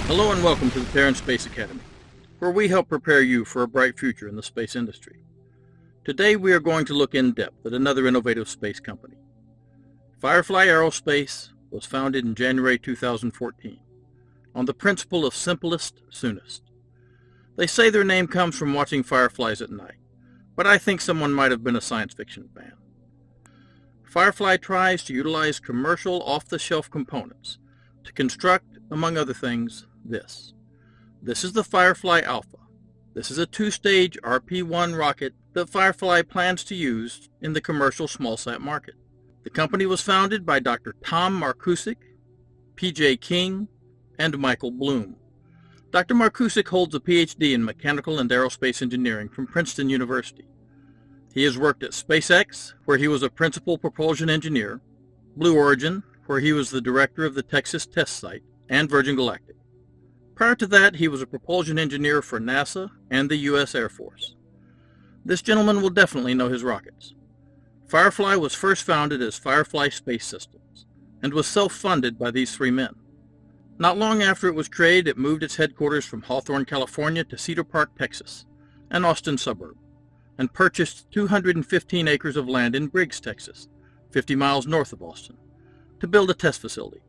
Hello and welcome to the Terran Space Academy, where we help prepare you for a bright future in the space industry. Today we are going to look in depth at another innovative space company. FIREFLY Aerospace was founded in January 2014 on the principle of simplest, soonest. They say their name comes from watching fireflies at night, but I think someone might have been a science fiction fan. FIREFLY tries to utilize commercial off-the-shelf components to construct, among other things, this. This is the FIREFLY Alpha. This is a two-stage RP-1 rocket that FIREFLY plans to use in the commercial smallsat market. The company was founded by Dr. Tom Markusik, P.J. King, and Michael Bloom. Dr. Markusik holds a Ph.D. in Mechanical and Aerospace Engineering from Princeton University. He has worked at SpaceX, where he was a principal propulsion engineer, Blue Origin, where he was the director of the Texas test site, and Virgin Galactic. Prior to that, he was a propulsion engineer for NASA and the U.S. Air Force. This gentleman will definitely know his rockets. FIREFLY was first founded as FIREFLY Space Systems and was self-funded by these three men. Not long after it was created, it moved its headquarters from Hawthorne, California to Cedar Park, Texas, an Austin suburb, and purchased 215 acres of land in Briggs, Texas, 50 miles north of Austin, to build a test facility.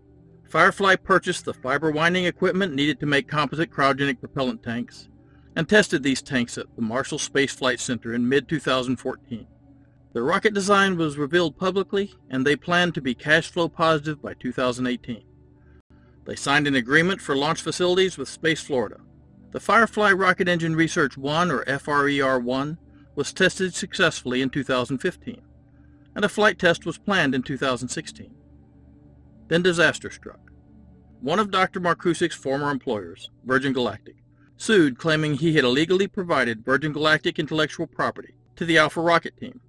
FIREFLY purchased the fiber winding equipment needed to make composite cryogenic propellant tanks and tested these tanks at the Marshall Space Flight Center in mid-2014. Their rocket design was revealed publicly, and they planned to be cash flow positive by 2018. They signed an agreement for launch facilities with Space Florida. The FIREFLY Rocket Engine Research 1, or FRER-1, was tested successfully in 2015, and a flight test was planned in 2016. Then disaster struck. One of Dr. Markusik's former employers, Virgin Galactic, sued claiming he had illegally provided Virgin Galactic intellectual property to the Alpha rocket team.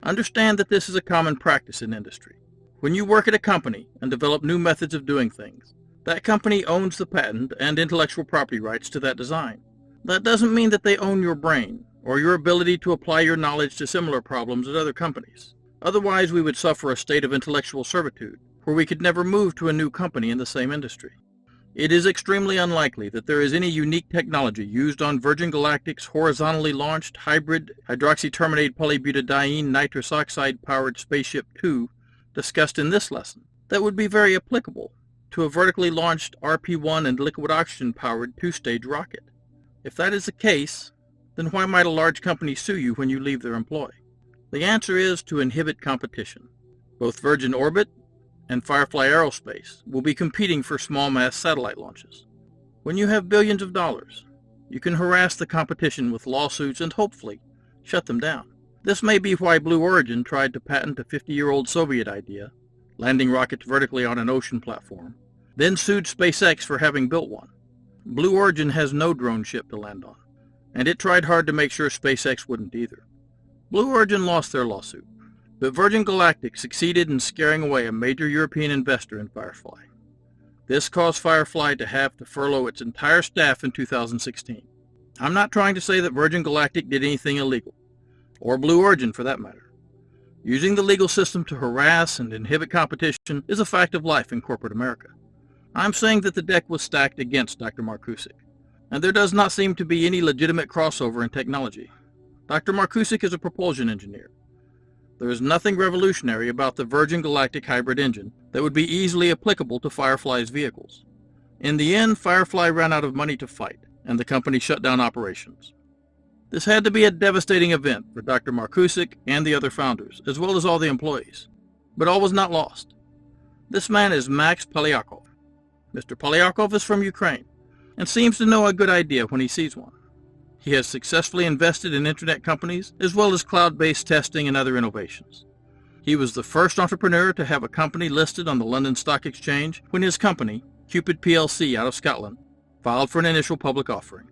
Understand that this is a common practice in industry. When you work at a company and develop new methods of doing things, that company owns the patent and intellectual property rights to that design. That doesn't mean that they own your brain or your ability to apply your knowledge to similar problems at other companies. Otherwise, we would suffer a state of intellectual servitude, where we could never move to a new company in the same industry. It is extremely unlikely that there is any unique technology used on Virgin Galactic's horizontally launched hybrid hydroxyterminated polybutadiene nitrous oxide powered Spaceship Two discussed in this lesson that would be very applicable to a vertically launched RP-1 and liquid oxygen powered two-stage rocket. If that is the case, then why might a large company sue you when you leave their employ? The answer is to inhibit competition. Both Virgin Orbit and FIREFLY Aerospace will be competing for small-mass satellite launches. When you have billions of dollars, you can harass the competition with lawsuits and hopefully shut them down. This may be why Blue Origin tried to patent a 50-year-old Soviet idea, landing rockets vertically on an ocean platform, then sued SpaceX for having built one. Blue Origin has no drone ship to land on, and it tried hard to make sure SpaceX wouldn't either. Blue Origin lost their lawsuit, but Virgin Galactic succeeded in scaring away a major European investor in FIREFLY. This caused FIREFLY to have to furlough its entire staff in 2016. I'm not trying to say that Virgin Galactic did anything illegal, or Blue Origin for that matter. Using the legal system to harass and inhibit competition is a fact of life in corporate America. I'm saying that the deck was stacked against Dr. Markusik, and there does not seem to be any legitimate crossover in technology. Dr. Markusik is a propulsion engineer. There is nothing revolutionary about the Virgin Galactic hybrid engine that would be easily applicable to FIREFLY's vehicles. In the end, FIREFLY ran out of money to fight, and the company shut down operations. This had to be a devastating event for Dr. Markusik and the other founders, as well as all the employees. But all was not lost. This man is Max Polyakov. Mr. Polyakov is from Ukraine, and seems to know a good idea when he sees one. He has successfully invested in internet companies, as well as cloud-based testing and other innovations. He was the first entrepreneur to have a company listed on the London Stock Exchange when his company, Cupid plc out of Scotland, filed for an initial public offering.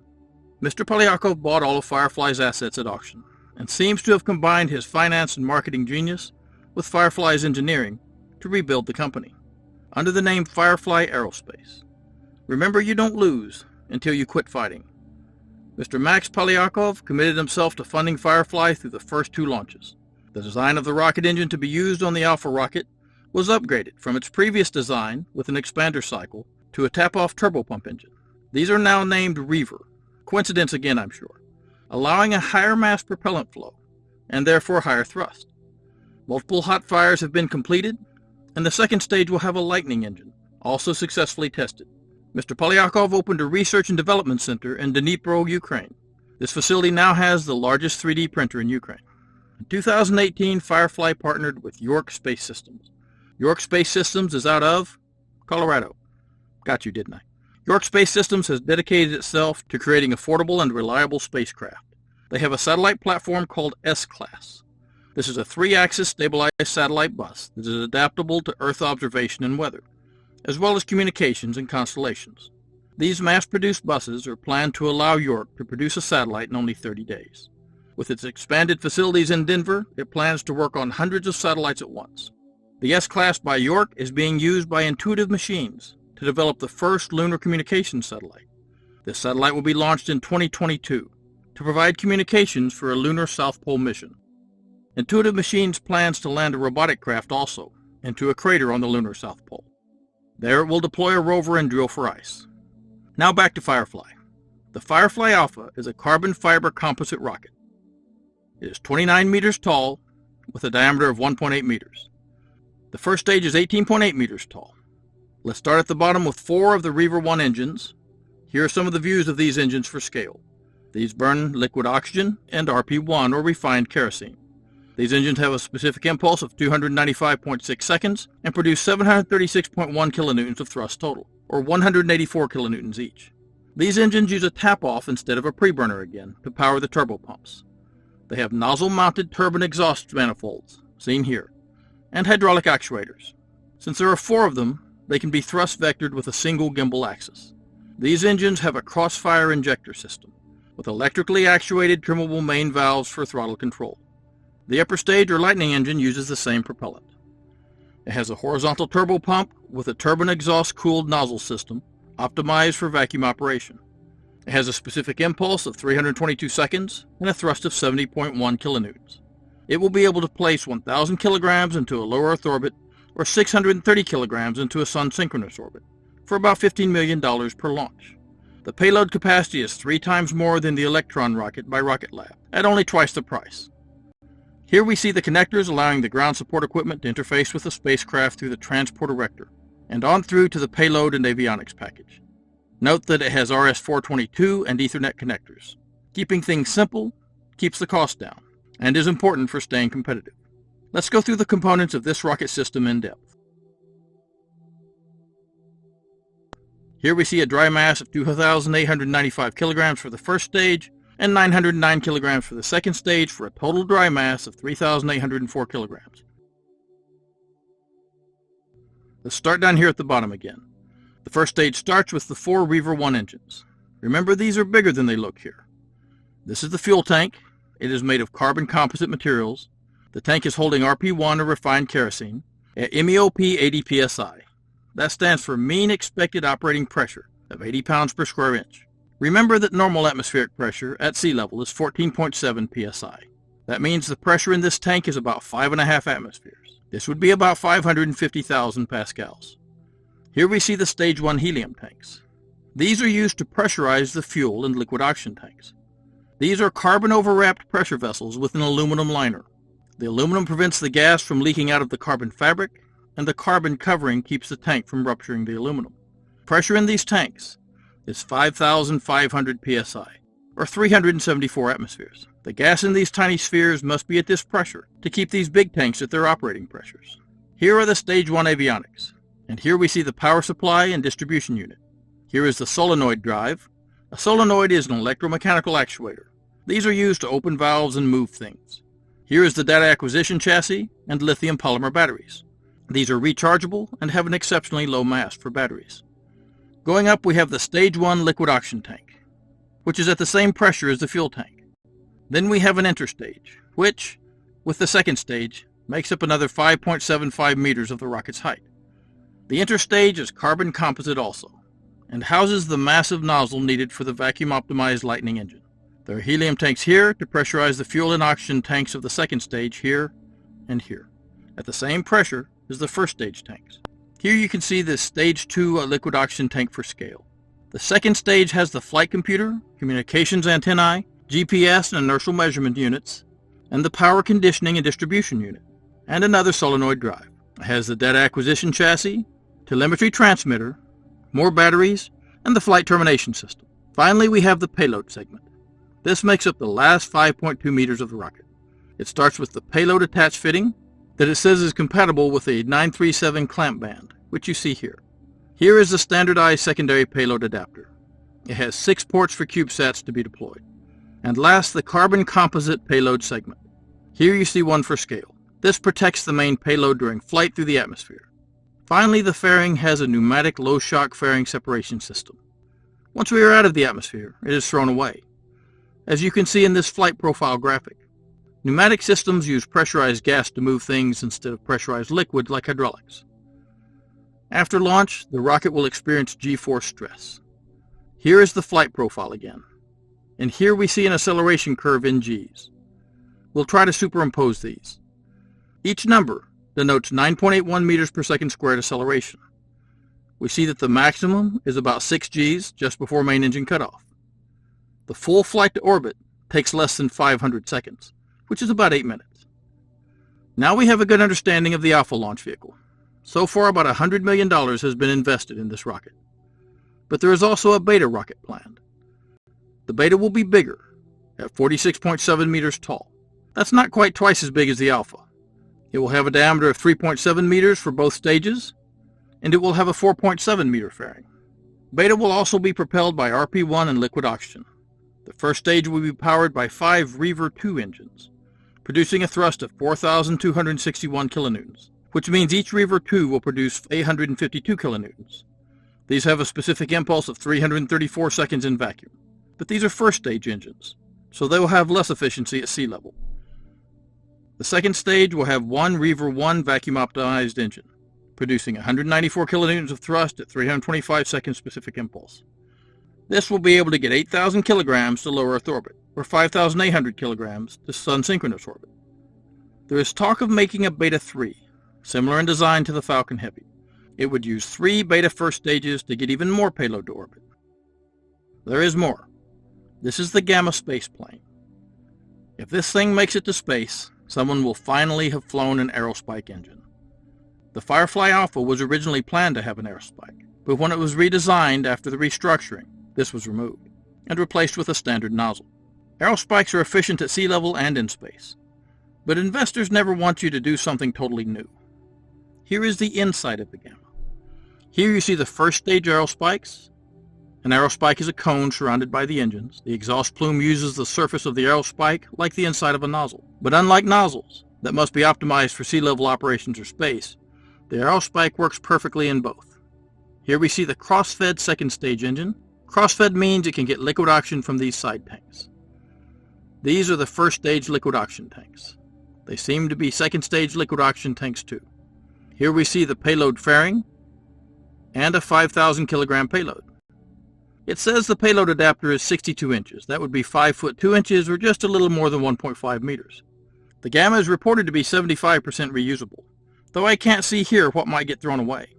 Mr. Polyakov bought all of FIREFLY's assets at auction, and seems to have combined his finance and marketing genius with FIREFLY's engineering to rebuild the company, under the name FIREFLY Aerospace. Remember, you don't lose until you quit fighting. Mr. Max Polyakov committed himself to funding FIREFLY through the first two launches. The design of the rocket engine to be used on the Alpha rocket was upgraded from its previous design with an expander cycle to a tap-off turbopump engine. These are now named Reaver. Coincidence again, I'm sure. Allowing a higher mass propellant flow, and therefore higher thrust. Multiple hot fires have been completed, and the second stage will have a Lightning engine, also successfully tested. Mr. Polyakov opened a research and development center in Dnipro, Ukraine. This facility now has the largest 3D printer in Ukraine. In 2018, Firefly partnered with York Space Systems. York Space Systems is out of Colorado. Got you, didn't I? York Space Systems has dedicated itself to creating affordable and reliable spacecraft. They have a satellite platform called S-Class. This is a 3-axis stabilized satellite bus that is adaptable to Earth observation and weather, as well as communications and constellations. These mass-produced buses are planned to allow York to produce a satellite in only 30 days. With its expanded facilities in Denver, it plans to work on hundreds of satellites at once. The S-Class by York is being used by Intuitive Machines to develop the first lunar communications satellite. This satellite will be launched in 2022 to provide communications for a lunar South Pole mission. Intuitive Machines plans to land a robotic craft also into a crater on the lunar South Pole. There it will deploy a rover and drill for ice. Now back to Firefly. The Firefly Alpha is a carbon fiber composite rocket. It is 29 meters tall with a diameter of 1.8 meters. The first stage is 18.8 meters tall. Let's start at the bottom with 4 of the Reaver 1 engines. Here are some of the views of these engines for scale. These burn liquid oxygen and RP1 or refined kerosene. These engines have a specific impulse of 295.6 seconds and produce 736.1 kilonewtons of thrust total, or 184 kilonewtons each. These engines use a tap-off instead of a preburner again to power the turbopumps. They have nozzle-mounted turbine exhaust manifolds, seen here, and hydraulic actuators. Since there are 4 of them, they can be thrust vectored with a single gimbal axis. These engines have a crossfire injector system, with electrically actuated trimmable main valves for throttle control. The upper stage or Lightning engine uses the same propellant. It has a horizontal turbopump with a turbine exhaust cooled nozzle system, optimized for vacuum operation. It has a specific impulse of 322 seconds and a thrust of 70.1 kilonewtons. It will be able to place 1,000 kilograms into a low Earth orbit or 630 kilograms into a sun-synchronous orbit for about $15 million per launch. The payload capacity is 3 times more than the Electron rocket by Rocket Lab, at only twice the price. Here we see the connectors allowing the ground support equipment to interface with the spacecraft through the transport erector, and on through to the payload and avionics package. Note that it has RS-422 and Ethernet connectors. Keeping things simple keeps the cost down, and is important for staying competitive. Let's go through the components of this rocket system in depth. Here we see a dry mass of 2,895 kilograms for the first stage, and 909 kilograms for the second stage for a total dry mass of 3,804 kilograms. Let's start down here at the bottom again. The first stage starts with the 4 Reaver 1 engines. Remember, these are bigger than they look here. This is the fuel tank. It is made of carbon composite materials. The tank is holding RP1 or refined kerosene at MEOP 80 psi. That stands for mean expected operating pressure of 80 pounds per square inch. Remember that normal atmospheric pressure at sea level is 14.7 psi. That means the pressure in this tank is about 5.5 atmospheres. This would be about 550,000 pascals. Here we see the Stage 1 helium tanks. These are used to pressurize the fuel and liquid oxygen tanks. These are carbon overwrapped pressure vessels with an aluminum liner. The aluminum prevents the gas from leaking out of the carbon fabric, and the carbon covering keeps the tank from rupturing the aluminum. Pressure in these tanks is 5,500 psi, or 374 atmospheres. The gas in these tiny spheres must be at this pressure to keep these big tanks at their operating pressures. Here are the Stage 1 avionics, and here we see the power supply and distribution unit. Here is the solenoid drive. A solenoid is an electromechanical actuator. These are used to open valves and move things. Here is the data acquisition chassis and lithium polymer batteries. These are rechargeable and have an exceptionally low mass for batteries. Going up, we have the Stage 1 liquid oxygen tank, which is at the same pressure as the fuel tank. Then we have an interstage, which, with the second stage, makes up another 5.75 meters of the rocket's height. The interstage is carbon composite also, and houses the massive nozzle needed for the vacuum-optimized Lightning engine. There are helium tanks here to pressurize the fuel and oxygen tanks of the second stage here and here, at the same pressure as the first stage tanks. Here you can see the Stage 2 liquid oxygen tank for scale. The second stage has the flight computer, communications antennae, GPS and inertial measurement units, and the power conditioning and distribution unit, and another solenoid drive. It has the data acquisition chassis, telemetry transmitter, more batteries, and the flight termination system. Finally, we have the payload segment. This makes up the last 5.2 meters of the rocket. It starts with the payload attach fitting that it says is compatible with a 937 clamp band, which you see here. Here is the standardized secondary payload adapter. It has 6 ports for CubeSats to be deployed. And last, the carbon composite payload segment. Here you see one for scale. This protects the main payload during flight through the atmosphere. Finally, the fairing has a pneumatic low-shock fairing separation system. Once we are out of the atmosphere, it is thrown away. As you can see in this flight profile graphic, pneumatic systems use pressurized gas to move things instead of pressurized liquid like hydraulics. After launch, the rocket will experience G-force stress. Here is the flight profile again. And here we see an acceleration curve in G's. We'll try to superimpose these. Each number denotes 9.81 meters per second squared acceleration. We see that the maximum is about 6 Gs just before main engine cutoff. The full flight to orbit takes less than 500 seconds, which is about 8 minutes. Now we have a good understanding of the Alpha launch vehicle. So far, about $100 million has been invested in this rocket. But there is also a Beta rocket planned. The Beta will be bigger, at 46.7 meters tall. That's not quite twice as big as the Alpha. It will have a diameter of 3.7 meters for both stages, and it will have a 4.7 meter fairing. Beta will also be propelled by RP-1 and liquid oxygen. The first stage will be powered by 5 Reaver 2 engines, producing a thrust of 4,261 kilonewtons, which means each Reaver 2 will produce 852 kilonewtons. These have a specific impulse of 334 seconds in vacuum, but these are first stage engines, so they will have less efficiency at sea level. The second stage will have 1 Reaver 1 vacuum-optimized engine, producing 194 kilonewtons of thrust at 325 seconds specific impulse. This will be able to get 8,000 kilograms to low Earth orbit, or 5,800 kilograms to sun-synchronous orbit. There is talk of making a Beta 3, similar in design to the Falcon Heavy. It would use 3 Beta first stages to get even more payload to orbit. There is more. This is the Gamma space plane. If this thing makes it to space, someone will finally have flown an aerospike engine. The Firefly Alpha was originally planned to have an aerospike, but when it was redesigned after the restructuring, this was removed and replaced with a standard nozzle. Aerospikes are efficient at sea level and in space, but investors never want you to do something totally new. Here is the inside of the Gamma. Here you see the first stage aerospikes. An aerospike is a cone surrounded by the engines. The exhaust plume uses the surface of the aerospike like the inside of a nozzle. But unlike nozzles that must be optimized for sea level operations or space, the aerospike works perfectly in both. Here we see the cross-fed second stage engine. Cross-fed means it can get liquid oxygen from these side tanks. These are the first stage liquid oxygen tanks. They seem to be second stage liquid oxygen tanks too. Here we see the payload fairing and a 5,000 kilogram payload. It says the payload adapter is 62 inches. That would be 5 foot 2 inches or just a little more than 1.5 meters. The Gamma is reported to be 75% reusable, though I can't see here what might get thrown away.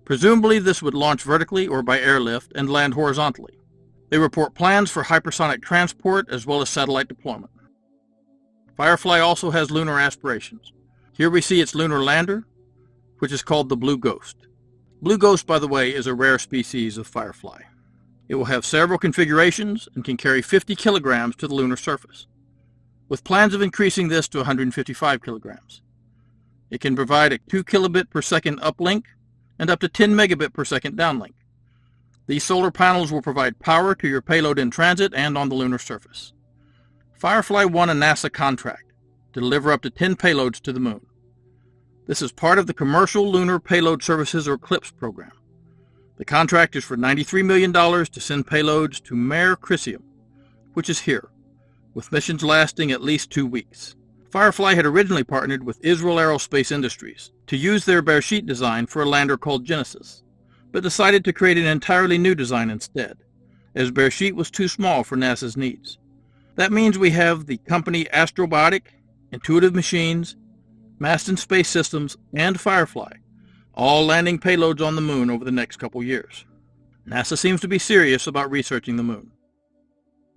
Presumably this would launch vertically or by airlift and land horizontally. They report plans for hypersonic transport as well as satellite deployment. Firefly also has lunar aspirations. Here we see its lunar lander, which is called the Blue Ghost. Blue Ghost, by the way, is a rare species of Firefly. It will have several configurations and can carry 50 kilograms to the lunar surface, with plans of increasing this to 155 kilograms. It can provide a 2 kilobit per second uplink and up to 10 megabit per second downlink. These solar panels will provide power to your payload in transit and on the lunar surface. Firefly won a NASA contract to deliver up to 10 payloads to the moon. This is part of the Commercial Lunar Payload Services or CLPS program. The contract is for $93 million to send payloads to Mare Crisium, which is here, with missions lasting at least 2 weeks. Firefly had originally partnered with Israel Aerospace Industries to use their bare sheet design for a lander called Genesis, but decided to create an entirely new design instead, as bare sheet was too small for NASA's needs. That means we have the company Astrobiotic, Intuitive Machines, Mast and Space Systems, and Firefly, all landing payloads on the moon over the next couple years. NASA seems to be serious about researching the moon.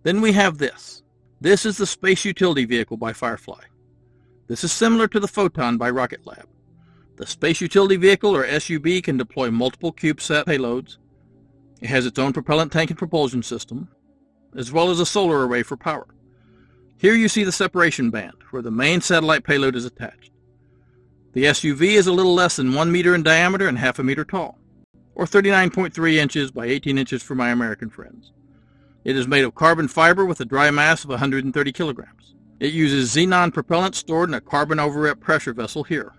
Then we have this. This is the Space Utility Vehicle by Firefly. This is similar to the Photon by Rocket Lab. The Space Utility Vehicle, or SUV, can deploy multiple CubeSat payloads. It has its own propellant tank and propulsion system, as well as a solar array for power. Here you see the separation band, where the main satellite payload is attached. The SUV is a little less than 1 meter in diameter and half a meter tall, or 39.3 inches by 18 inches for my American friends. It is made of carbon fiber with a dry mass of 130 kilograms. It uses xenon propellant stored in a carbon overwrap pressure vessel here.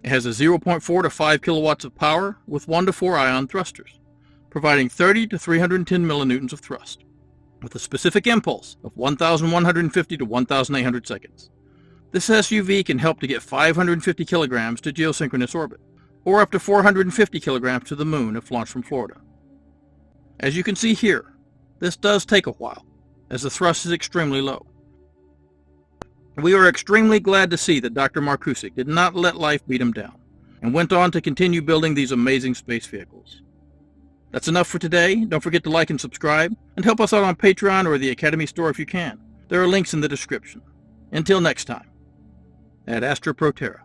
It has a 0.4 to 5 kilowatts of power with 1 to 4 ion thrusters, providing 30 to 310 millinewtons of thrust, with a specific impulse of 1,150 to 1,800 seconds. This SUV can help to get 550 kilograms to geosynchronous orbit, or up to 450 kilograms to the moon if launched from Florida. As you can see here, this does take a while, as the thrust is extremely low. We are extremely glad to see that Dr. Markusik did not let life beat him down, and went on to continue building these amazing space vehicles. That's enough for today. Don't forget to like and subscribe, and help us out on Patreon or the Academy store if you can. There are links in the description. Until next time, ad Astra Pro Terra.